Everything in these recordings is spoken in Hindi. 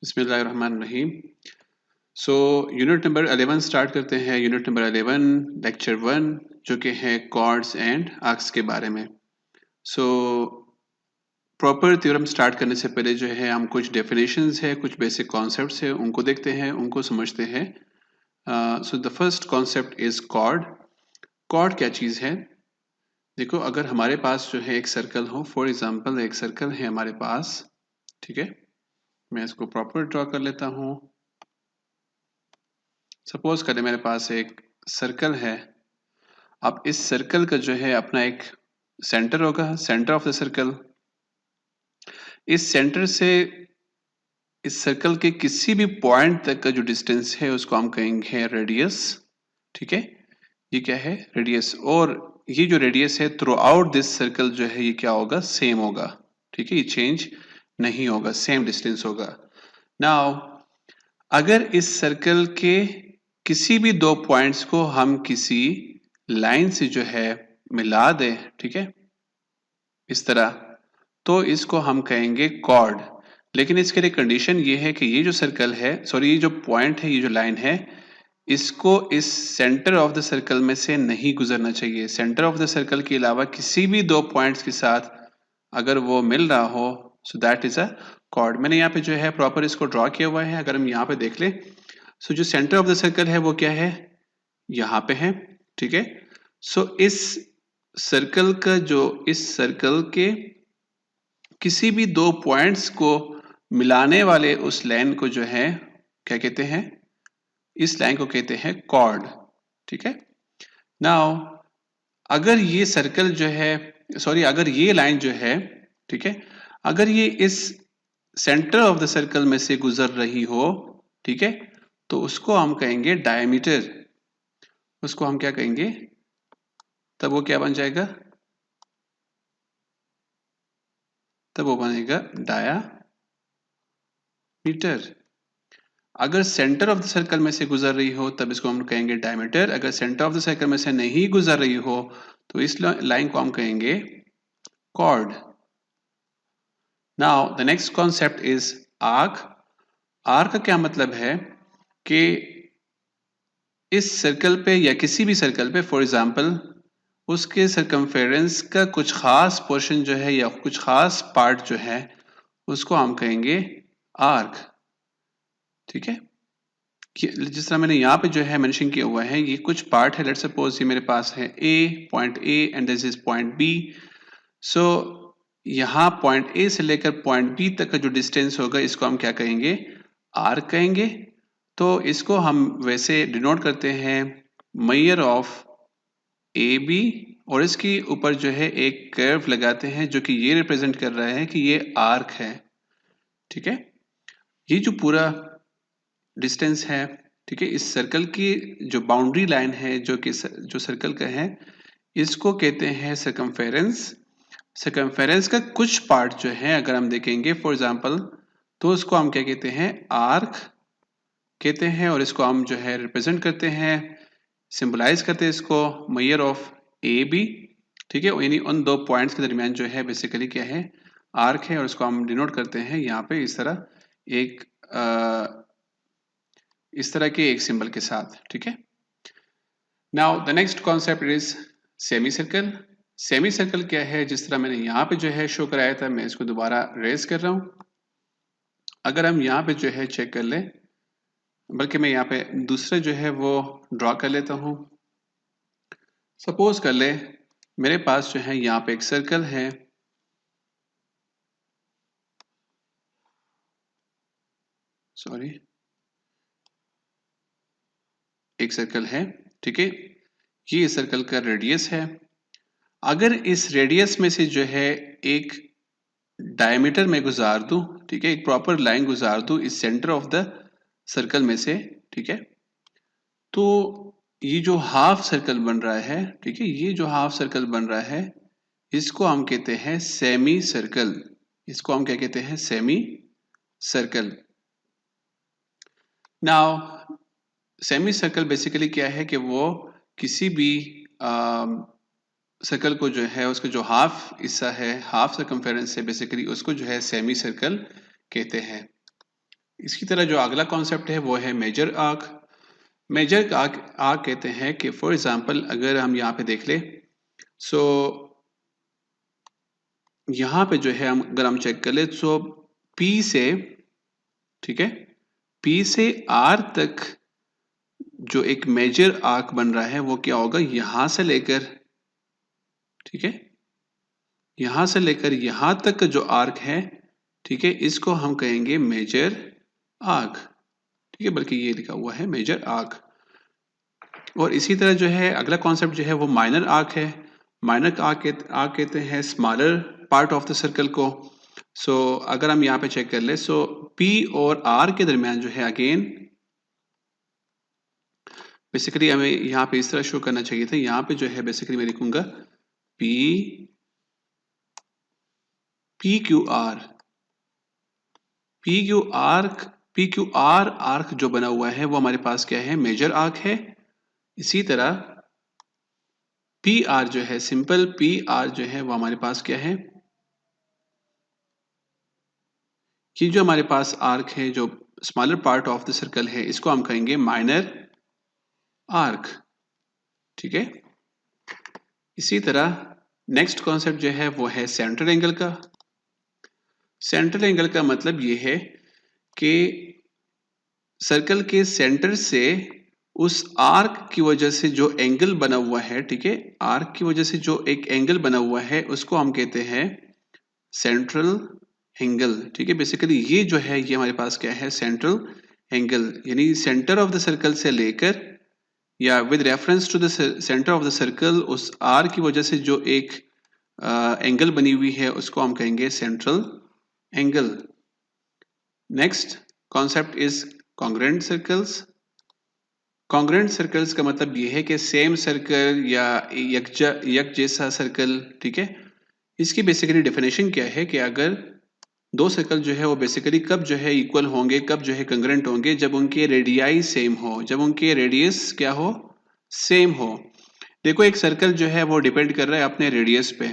बिस्मिल्लाहिर्रहमानिर्रहीम। सो यूनिट नंबर 11 स्टार्ट करते हैं। यूनिट नंबर 11 लेक्चर 1 जो कि है कॉर्ड्स एंड आर्क्स के बारे में। सो प्रॉपर थ्योरम स्टार्ट करने से पहले जो है हम कुछ डेफिनेशंस है, कुछ बेसिक कॉन्सेप्ट्स है, उनको देखते हैं, उनको समझते हैं। So the first concept is chord. Chord क्या चीज़ है? देखो, अगर हमारे पास जो है एक सर्कल हो, फॉर एग्जांपल एक सर्कल है हमारे पास, ठीक है, मैं इसको प्रॉपर ड्रॉ कर लेता हूँ। सपोज करें मेरे पास एक सर्कल है। अब इस सर्कल का जो है अपना एक सेंटर होगा, सेंटर ऑफ द सर्कल। इस सेंटर से इस सर्कल के किसी भी पॉइंट तक का जो डिस्टेंस है उसको हम कहेंगे रेडियस। ठीक है, ये क्या है? रेडियस। और ये जो रेडियस है थ्रू आउट दिस सर्कल जो है ये क्या होगा? सेम होगा। ठीक है, ये चेंज नहीं होगा, सेम डिस्टेंस होगा। नाउ अगर इस सर्कल के किसी भी दो पॉइंट्स को हम किसी लाइन से जो है मिला दें, ठीक है, इस तरह, तो इसको हम कहेंगे कॉर्ड। लेकिन इसके लिए कंडीशन ये है कि ये जो सर्कल है, सॉरी, ये जो पॉइंट है, ये जो लाइन है, इसको इस सेंटर ऑफ द सर्कल में से नहीं गुजरना चाहिए। सेंटर ऑफ द सर्कल के अलावा किसी भी दो पॉइंट्स के साथ अगर वो मिल रहा हो, so that is a cord. मैंने यहाँ पे जो है प्रॉपर इसको ड्रॉ किया हुआ है। अगर हम यहाँ पे देख लें, सो जो सेंटर ऑफ द सर्कल है वो क्या है? यहाँ पे है। ठीक है, सो इस सर्कल का जो, इस सर्कल के किसी भी दो पॉइंट्स को मिलाने वाले उस लाइन को जो है क्या कहते हैं? इस लाइन को कहते हैं कॉर्ड। ठीक है, नाउ अगर ये सर्कल जो है, सॉरी, अगर ये लाइन जो है, ठीक है, अगर ये इस सेंटर ऑफ द सर्कल में से गुजर रही हो, ठीक है, तो उसको हम कहेंगे डायमीटर। उसको हम क्या कहेंगे? तब वो क्या बन जाएगा? तब वो बनेगा डायामीटर। अगर सेंटर ऑफ द सर्कल में से गुजर रही हो तब इसको हम कहेंगे डायमीटर। अगर सेंटर ऑफ द सर्कल में से नहीं गुजर रही हो तो इस लाइन को हम कहेंगे chord. Now the next concept is arc. Arc का क्या मतलब है कि इस सर्कल पे या किसी भी सर्कल पे, फॉर एग्जांपल, उसके सरकमफेरेंस का कुछ खास पोर्शन जो है या कुछ खास पार्ट जो है उसको हम कहेंगे आर्क। ठीक है, जिस तरह मैंने यहाँ पे जो है मेंशन किया हुआ है, ये कुछ पार्ट है। लेट्स सपोज ये मेरे पास है point A and this is point B. So यहाँ पॉइंट ए से लेकर पॉइंट बी तक का जो डिस्टेंस होगा इसको हम क्या कहेंगे? आर्क कहेंगे। तो इसको हम वैसे डिनोट करते हैं मेजर ऑफ ए बी, और इसके ऊपर जो है एक कर्व लगाते हैं जो कि ये रिप्रेजेंट कर रहा है कि ये आर्क है। ठीक है, ये जो पूरा डिस्टेंस है, ठीक है, इस सर्कल की जो बाउंड्री लाइन है जो कि जो सर्कल का है, इसको कहते हैं सरकमफेरेंस। सरकमफेरेंस का कुछ पार्ट जो है अगर हम देखेंगे फॉर एग्जांपल, तो उसको हम क्या कहते हैं? आर्क कहते हैं। और इसको हम जो है रिप्रेजेंट करते हैं, सिंबलाइज करते हैं इसको मेजर ऑफ ए बी। ठीक है, यानी उन दो पॉइंट्स के दरमियान जो है बेसिकली क्या है? आर्क है। और इसको हम डिनोट करते हैं यहाँ पे इस तरह, एक इस तरह के एक सिंबल के साथ। ठीक है, now the next concept is semi circle. Semi circle क्या है? जिस तरह मैंने यहाँ पे जो है शो कराया था, मैं इसको दोबारा रेज कर रहा हूँ। अगर हम यहाँ पे जो है चेक कर लें, बल्कि मैं यहाँ पे दूसरे जो है वो ड्रॉ कर लेता हूँ। सपोज कर ले मेरे पास जो है यहाँ पे एक सर्कल है, सॉरी, एक सर्कल है। ठीक है, ये सर्कल का रेडियस है। अगर इस रेडियस में से जो है एक डायमीटर में गुजार दूं, ठीक है, एक प्रॉपर लाइन गुजार दूं इस सेंटर ऑफ द सर्कल में से, ठीक है, तो ये जो हाफ सर्कल बन रहा है, ठीक है, ये जो हाफ सर्कल बन रहा है इसको हम कहते हैं सेमी सर्कल। इसको हम क्या कहते हैं? Semi circle. Now semi circle basically क्या है कि वो किसी भी सर्कल को जो है उसका जो हाफ हिस्सा है, हाफ सर्कमफेरेंस है, बेसिकली उसको जो है सेमी सर्कल कहते हैं। इसकी तरह जो अगला कॉन्सेप्ट है वो है मेजर आर्क। मेजर आर्क कहते हैं कि फॉर एग्जांपल अगर हम यहाँ पे देख ले, सो यहाँ पे जो है हम अगर हम चेक कर ले, सो P से, ठीक है, P से R तक जो एक मेजर आर्क बन रहा है वो क्या होगा, यहां से लेकर, ठीक है, यहां से लेकर यहां तक का जो आर्क है, ठीक है, इसको हम कहेंगे मेजर आर्क, ठीक है, बल्कि ये लिखा हुआ है मेजर आर्क। और इसी तरह जो है अगला कॉन्सेप्ट जो है वो माइनर आर्क है। माइनर आर्क कहते हैं smaller part of the circle को। सो अगर हम यहाँ पे चेक कर ले, सो P और R के दरमियान जो है अगेन बेसिकली हमें यहाँ पे इस तरह शो करना चाहिए था। यहाँ पे जो है बेसिकली मैं लिखूंगा पी क्यू आर आर्क जो बना हुआ है वो हमारे पास क्या है, मेजर आर्क है। इसी तरह पी आर जो है, सिंपल पी आर जो है वो हमारे पास क्या है, कि जो हमारे पास आर्क है जो smaller part of the circle है, इसको हम कहेंगे माइनर आर्क, ठीक है। इसी तरह नेक्स्ट कॉन्सेप्ट जो है वो है सेंट्रल एंगल का। सेंट्रल एंगल का मतलब ये है कि सर्कल के सेंटर से उस आर्क की वजह से जो एंगल बना हुआ है, ठीक है, आर्क की वजह से जो एक एंगल बना हुआ है उसको हम कहते हैं सेंट्रल एंगल, ठीक है। बेसिकली ये जो है ये हमारे पास क्या है, सेंट्रल एंगल, यानी सेंटर ऑफ द सर्कल से लेकर या with reference to the centre of the circle उस आर की वजह से जो एक एंगल बनी हुई है उसको हम कहेंगे central angle. Next concept is congruent circles. Congruent circles का मतलब ये है कि सेम सर्कल या एक जैसा सर्कल, ठीक है। इसकी बेसिकली डेफिनेशन क्या है कि अगर दो सर्कल जो है वो बेसिकली कब जो है इक्वल होंगे, कब जो है कंग्रेंट होंगे, जब उनके रेडियाई सेम हो, जब उनके रेडियस क्या हो, सेम हो। देखो एक सर्कल जो है वो डिपेंड कर रहा है अपने रेडियस पे।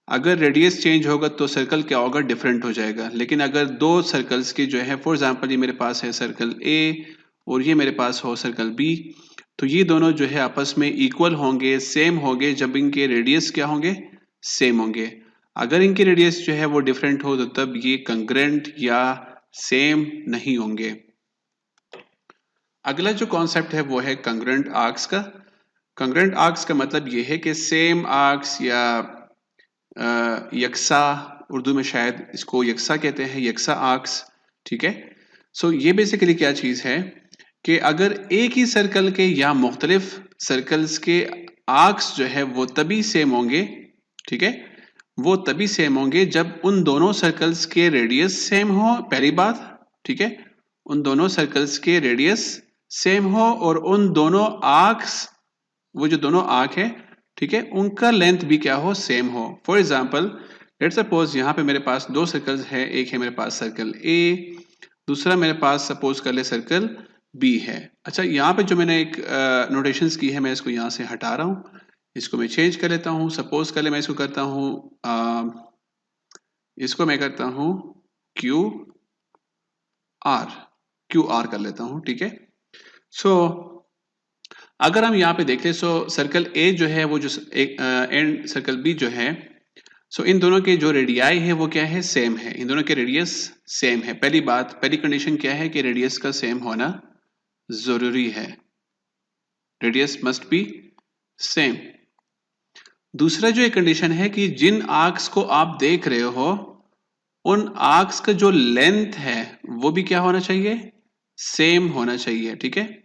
अगर रेडियस चेंज होगा तो सर्कल क्या होगा, डिफरेंट हो जाएगा। लेकिन अगर दो सर्कल्स की जो है, फॉर एग्जांपल ये मेरे पास है सर्कल ए और ये मेरे पास हो सर्कल बी, तो ये दोनों जो है आपस में इक्वल होंगे, सेम होंगे जब इनके रेडियस क्या होंगे, सेम होंगे। अगर इनके रेडियस जो है वो डिफरेंट हो तो तब ये कंग्रेंट या सेम नहीं होंगे। अगला जो कॉन्सेप्ट है वो है कंग्रेंट आर्क्स का। कंग्रेंट आर्क्स का मतलब ये है कि सेम आर्क्स या यकसा, उर्दू में शायद इसको यकसा कहते हैं, यकसा आर्क्स, ठीक है। सो ये बेसिकली क्या चीज है कि अगर एक ही सर्कल के या मुख्तलिफ सर्कल्स के आर्क्स जो है वो तभी सेम होंगे, ठीक है, वो तभी सेम होंगे जब उन दोनों सर्कल्स के रेडियस सेम हो, पहली बात, ठीक है, उन दोनों सर्कल्स के रेडियस सेम हो और उन दोनों आर्क्स, वो जो दोनों आर्क है, ठीक है, उनका लेंथ भी क्या हो, सेम हो। फॉर एग्जाम्पल लेट्स सपोज यहाँ पे मेरे पास दो सर्कल्स है, एक है मेरे पास सर्कल ए, दूसरा मेरे पास सपोज कर ले सर्कल बी है। अच्छा यहाँ पे जो मैंने एक नोटेशंस की है मैं इसको यहाँ से हटा रहा हूँ, इसको मैं चेंज कर लेता हूँ। सपोज कर ले मैं इसको करता हूँ, इसको मैं करता हूँ क्यू आर कर लेता हूँ, ठीक है। सो अगर हम यहाँ पे देखें, सो सर्कल ए जो है वो जो एक एंड सर्कल बी जो है, सो इन दोनों के जो रेडियाई है वो क्या है, सेम है, इन दोनों के रेडियस सेम है। पहली बात, पहली कंडीशन क्या है कि रेडियस का सेम होना जरूरी है, रेडियस मस्ट बी सेम। दूसरा जो एक कंडीशन है कि जिन आर्क्स को आप देख रहे हो उन आर्क्स का जो लेंथ है वो भी क्या होना चाहिए, सेम होना चाहिए, ठीक है।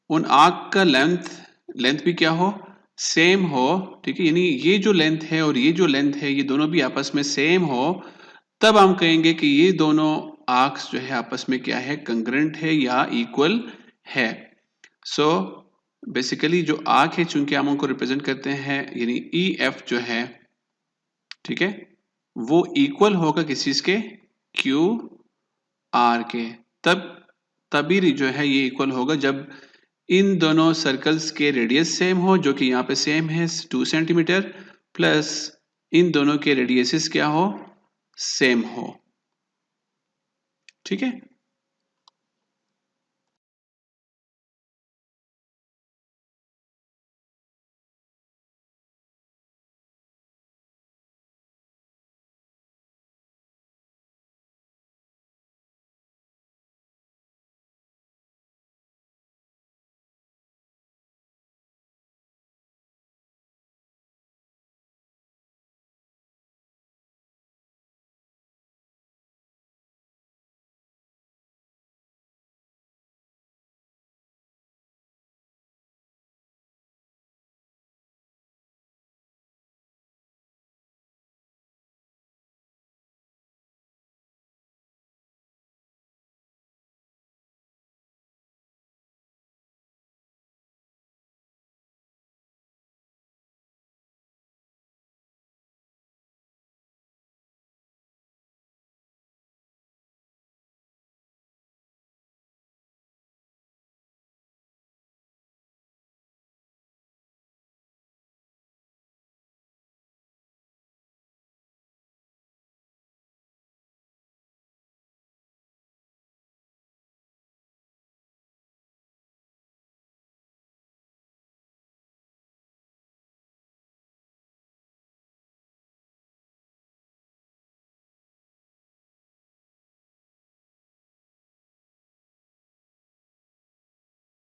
उन आर्क का लेंथ भी क्या हो, सेम हो, ठीक है। यानी ये जो लेंथ है और ये जो लेंथ है ये दोनों भी आपस में सेम हो, तब हम कहेंगे कि ये दोनों आर्क्स जो है आपस में क्या है, कंग्रेंट है या इक्वल है। सो बेसिकली जो आर्क है चूंकि हम उनको रिप्रेजेंट करते हैं, यानी ई एफ जो है, ठीक है, वो इक्वल होगा किस चीज के, क्यू आर के। तभी जो है ये इक्वल होगा जब इन दोनों सर्कल्स के रेडियस सेम हो, जो कि यहाँ पे सेम है 2 सेंटीमीटर, प्लस इन दोनों के रेडियसेस क्या हो, सेम हो। ठीक है।